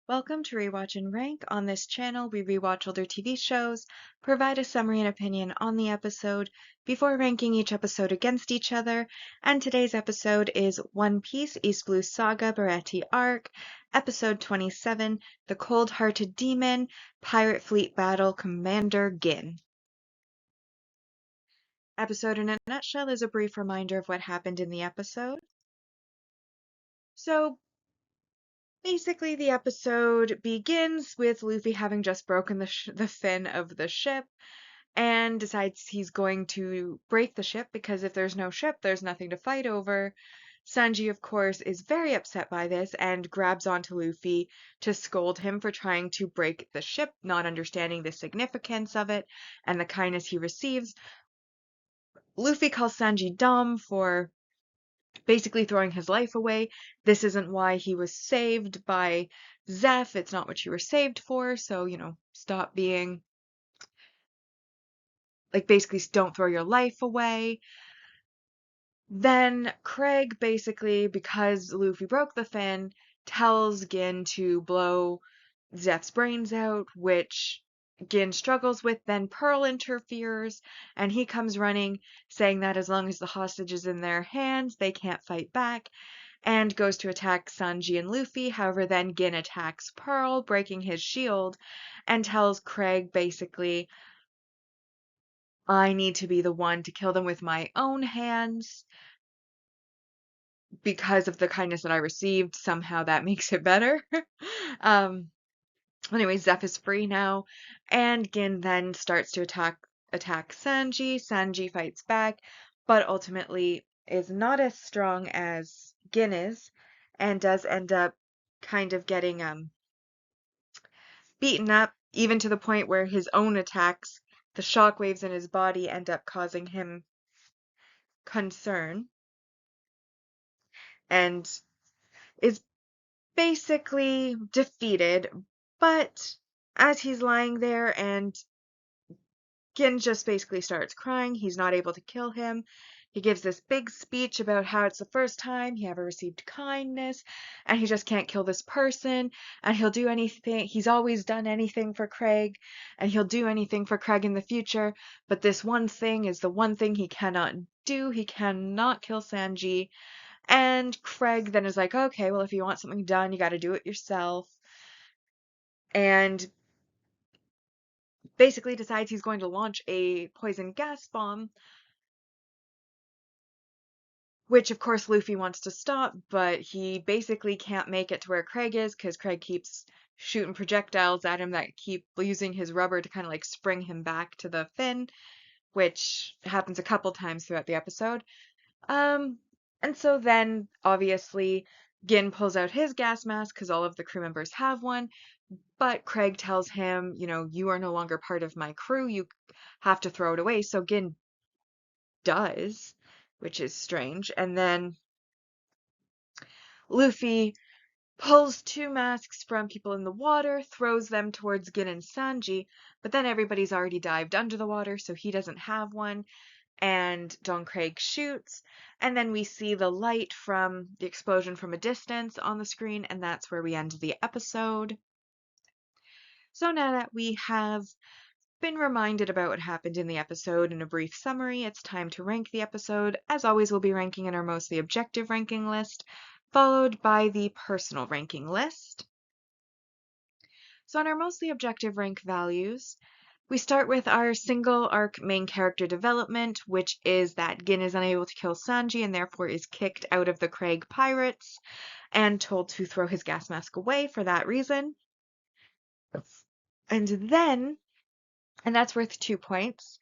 Welcome to Rewatch and Rank. On this channel, we rewatch older TV shows, provide a summary and opinion on the episode before ranking each episode against each other. And today's episode is One Piece East Blue Saga Baratie Arc, Episode 27, The Cold-Hearted Demon, Pirate Fleet Battle Commander Gin. Episode in a nutshell is a brief reminder of what happened in the episode. So, basically, the episode begins with Luffy having just broken the fin of the ship and decides he's going to break the ship because if there's no ship, there's nothing to fight over. Sanji, of course, is very upset by this and grabs onto Luffy to scold him for trying to break the ship, not understanding the significance of it and the kindness he receives. Luffy calls Sanji dumb for basically throwing his life away. This isn't why he was saved by Zeph. It's not what you were saved for. So, stop being like basically don't throw your life away. Then Craig basically, because Luffy broke the fin, tells Gin to blow Zeph's brains out, which Gin struggles with. Then Pearl interferes and he comes running, saying that as long as the hostage is in their hands, they can't fight back, and goes to attack Sanji and Luffy. However, then Gin attacks Pearl, breaking his shield, and tells Craig basically, I need to be the one to kill them with my own hands because of the kindness that I received. Somehow that makes it better. um, anyway, Zeph is free now, and Gin then starts to attack Sanji. Sanji fights back, but ultimately is not as strong as Gin is, and does end up kind of getting beaten up, even to the point where his own attacks, the shockwaves in his body, end up causing him concern, and is basically defeated. But as he's lying there and Gin just basically starts crying, he's not able to kill him. He gives this big speech about how it's the first time he ever received kindness and he just can't kill this person and he'll do anything. He's always done anything for Craig and he'll do anything for Craig in the future. But this one thing is the one thing he cannot do. He cannot kill Sanji. And Craig then is like, okay, well, if you want something done, you got to do it yourself. And basically decides he's going to launch a poison gas bomb, which of course Luffy wants to stop, but he basically can't make it to where Craig is because Craig keeps shooting projectiles at him that keep using his rubber to kind of like spring him back to the fin, which happens a couple times throughout the episode. And so then obviously Gin pulls out his gas mask because all of the crew members have one, but Craig tells him, you are no longer part of my crew. You have to throw it away. So Gin does, which is strange. And then Luffy pulls two masks from people in the water, throws them towards Gin and Sanji, but then everybody's already dived under the water, so he doesn't have one. And Don Craig shoots, and then we see the light from the explosion from a distance on the screen, and that's where we end the episode. So now that we have been reminded about what happened in the episode in a brief summary, it's time to rank the episode. As always, we'll be ranking in our mostly objective ranking list, followed by the personal ranking list. So on our mostly objective rank values, we start with our single arc main character development, which is that Gin is unable to kill Sanji and therefore is kicked out of the Craig Pirates and told to throw his gas mask away for that reason. And that's worth 2 points.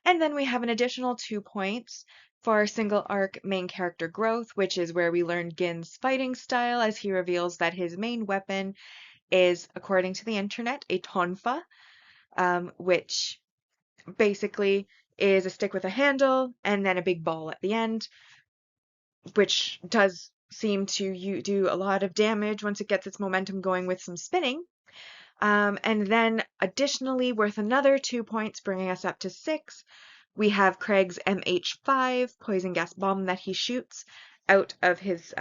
And then we have an additional 2 points for our single arc main character growth, which is where we learn Gin's fighting style as he reveals that his main weapon is, according to the internet, a tonfa, which basically is a stick with a handle and then a big ball at the end, which does seem to do a lot of damage once it gets its momentum going with some spinning. And then additionally, worth another 2 points, bringing us up to 6, we have Craig's MH5 poison gas bomb that he shoots out of his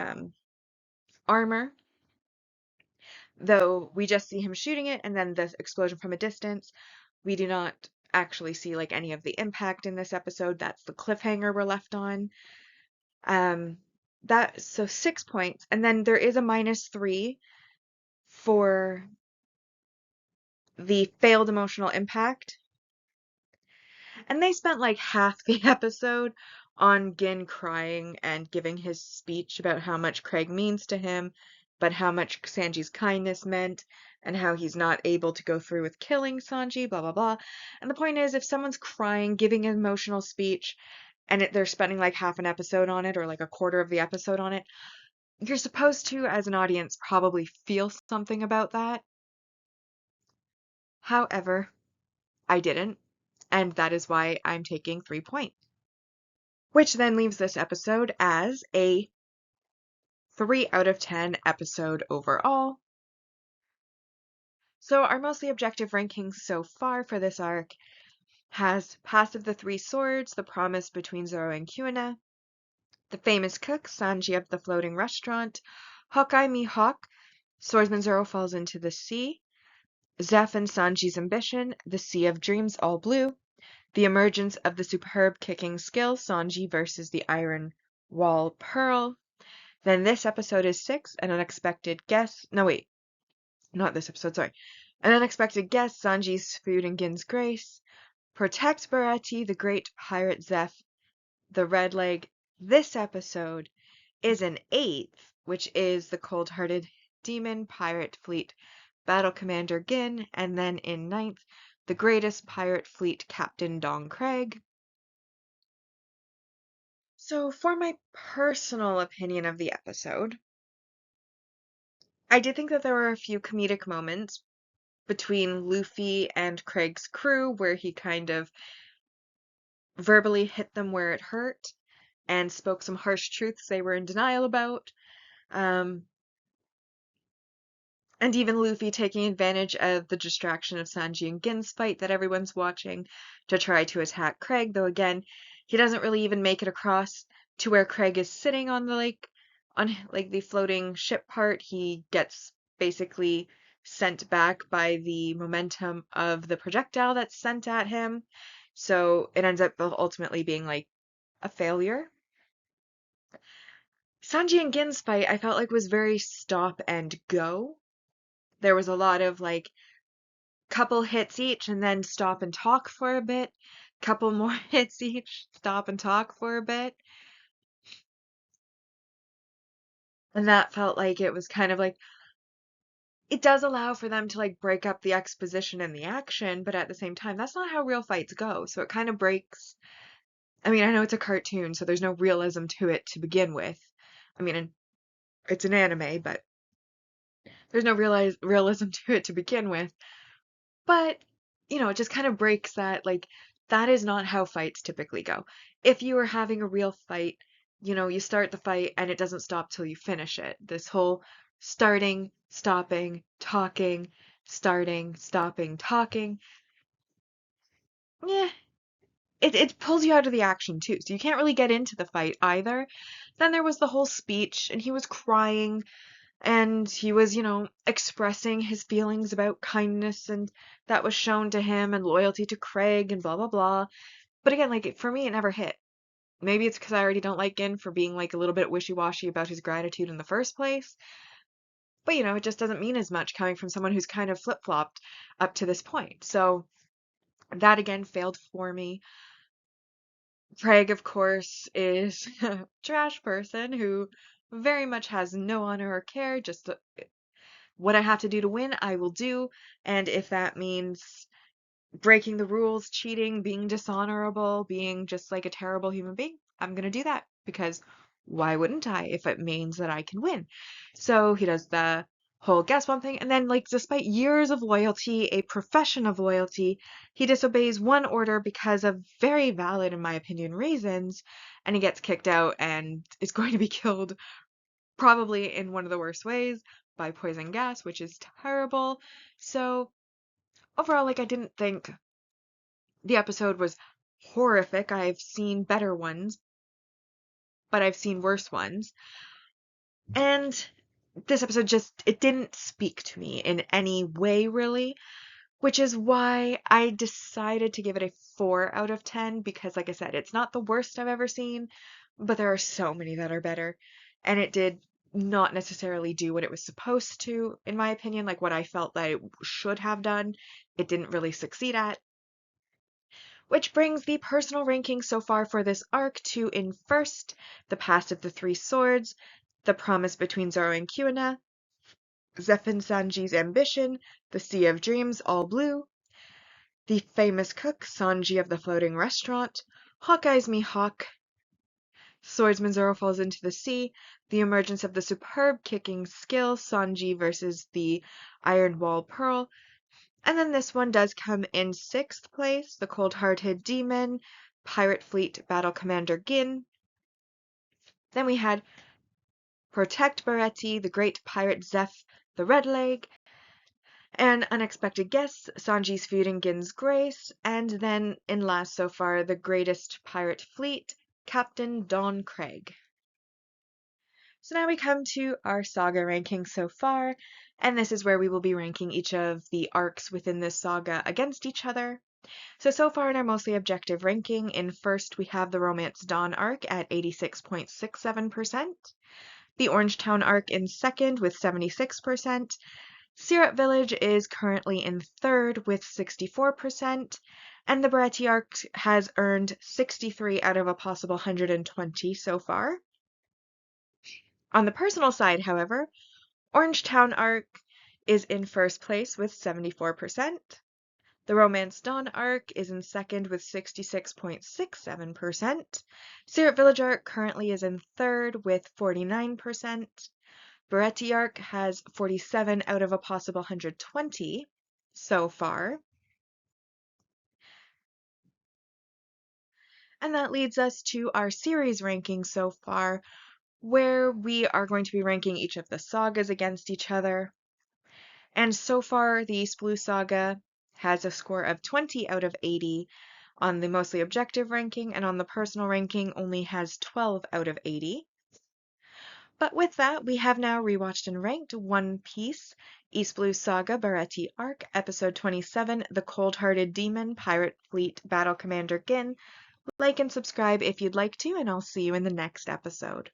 armor. though we just see him shooting it and then the explosion from a distance. We do not actually see like any of the impact in this episode. That's the cliffhanger we're left on. Um, that so 6 points, and then there is a -3 for the failed emotional impact. And they spent like half the episode on Gin crying and giving his speech about how much Craig means to him, but how much Sanji's kindness meant, and how he's not able to go through with killing Sanji, blah, blah, blah. And the point is, if someone's crying, giving an emotional speech, and they're spending like half an episode on it, or like a quarter of the episode on it, you're supposed to, as an audience, probably feel something about that. However, I didn't, and that is why I'm taking 3 points. Which then leaves this episode as a 3 out of 10 episode overall. So our mostly objective rankings so far for this arc has Pass of the Three Swords, The Promise Between Zoro and Kuina, The Famous Cook, Sanji of the Floating Restaurant, Hawkeye Mihawk, Swordsman Zoro Falls into the Sea, Zeph and Sanji's Ambition, The Sea of Dreams All Blue, The Emergence of the Superb Kicking Skill, Sanji versus the Iron Wall Pearl. Then this episode is 6, An Unexpected Guest. No, wait. Not this episode, sorry. An Unexpected Guest, Sanji's Food and Gin's Grace. Protect Baretti, the Great Pirate Zeph, the Red Leg. This episode is an 8th, which is the Cold-Hearted Demon Pirate Fleet Battle Commander Gin. And then in 9th, the Greatest Pirate Fleet Captain Don Craig. So for my personal opinion of the episode, I did think that there were a few comedic moments between Luffy and Craig's crew where he kind of verbally hit them where it hurt and spoke some harsh truths they were in denial about. Um, and even Luffy taking advantage of the distraction of Sanji and Gin's fight that everyone's watching to try to attack Craig, though again, he doesn't really even make it across to where Craig is sitting on the lake, on like the floating ship part. He gets basically sent back by the momentum of the projectile that's sent at him. So it ends up ultimately being like a failure. Sanji and Gin's fight, I felt like was very stop and go. There was a lot of like couple hits each and then stop and talk for a bit. Couple more hits each, stop and talk for a bit. And that felt like it was kind of like it does allow for them to like break up the exposition and the action, but at the same time, that's not how real fights go. So it kind of breaks. I mean, I know it's a cartoon, so there's no realism to it to begin with. I mean, it's an anime, but there's no realism to it to begin with. But, it just kind of breaks that, like, that is not how fights typically go. If you are having a real fight, you start the fight and it doesn't stop till you finish it. This whole starting, stopping, talking, starting, stopping, talking, yeah, it pulls you out of the action too. So you can't really get into the fight either. Then there was the whole speech and he was crying and he was, expressing his feelings about kindness and that was shown to him and loyalty to Craig and blah blah blah. But again, like for me it never hit. Maybe it's because I already don't like Gin for being like a little bit wishy-washy about his gratitude in the first place. But it just doesn't mean as much coming from someone who's kind of flip-flopped up to this point. So that again failed for me. Craig, of course, is a trash person who very much has no honor or care, just what I have to do to win, I will do. And if that means breaking the rules, cheating, being dishonorable, being just like a terrible human being, I'm going to do that because why wouldn't I if it means that I can win? So he does the whole gas bomb thing. And then, like, despite years of loyalty, a profession of loyalty, he disobeys one order because of very valid, in my opinion, reasons. And he gets kicked out and is going to be killed probably in one of the worst ways by poison gas, which is terrible. So overall, like, I didn't think the episode was horrific. I've seen better ones, but I've seen worse ones. And this episode just, it didn't speak to me in any way, really, which is why I decided to give it a 4 out of 10 because, like I said, it's not the worst I've ever seen, but there are so many that are better. And it did not necessarily do what it was supposed to, in my opinion, like what I felt that it should have done. It didn't really succeed at. Which brings the personal ranking so far for this arc to in first, The Past of the Three Swords, The Promise Between Zoro and Kuina, Zeph and Sanji's Ambition, The Sea of Dreams, All Blue, The Famous Cook, Sanji of the Floating Restaurant, Hawkeye's Mihawk, Swordsman Zoro Falls into the Sea, The Emergence of the Superb Kicking Skill, Sanji versus the Iron Wall Pearl, and then this one does come in 6th place, The Cold-Hearted Demon, Pirate Fleet Battle Commander Gin. Then we had Protect Baretti, The Great Pirate Zeph, The Red Leg, and Unexpected Guests, Sanji's Feuding Gin's Grace, and then in last so far, The Greatest Pirate Fleet, Captain Don Craig. So now we come to our saga ranking so far, and this is where we will be ranking each of the arcs within this saga against each other. So far in our mostly objective ranking, in first we have the Romance Dawn arc at 86.67%, the Orangetown arc in second with 76%, Syrup Village is currently in third with 64%, and the Baretti arc has earned 63 out of a possible 120 so far. On the personal side, however, Orangetown arc is in first place with 74%. The Romance Dawn arc is in second with 66.67%. Syrup Village arc currently is in third with 49%. Baretti arc has 47 out of a possible 120 so far. And that leads us to our series ranking so far, where we are going to be ranking each of the sagas against each other. And so far, the East Blue Saga has a score of 20 out of 80 on the mostly objective ranking, and on the personal ranking only has 12 out of 80. But with that, we have now rewatched and ranked One Piece, East Blue Saga, Baretti Arc, Episode 27, The Cold-Hearted Demon, Pirate Fleet, Battle Commander Gin. Like and subscribe if you'd like to, and I'll see you in the next episode.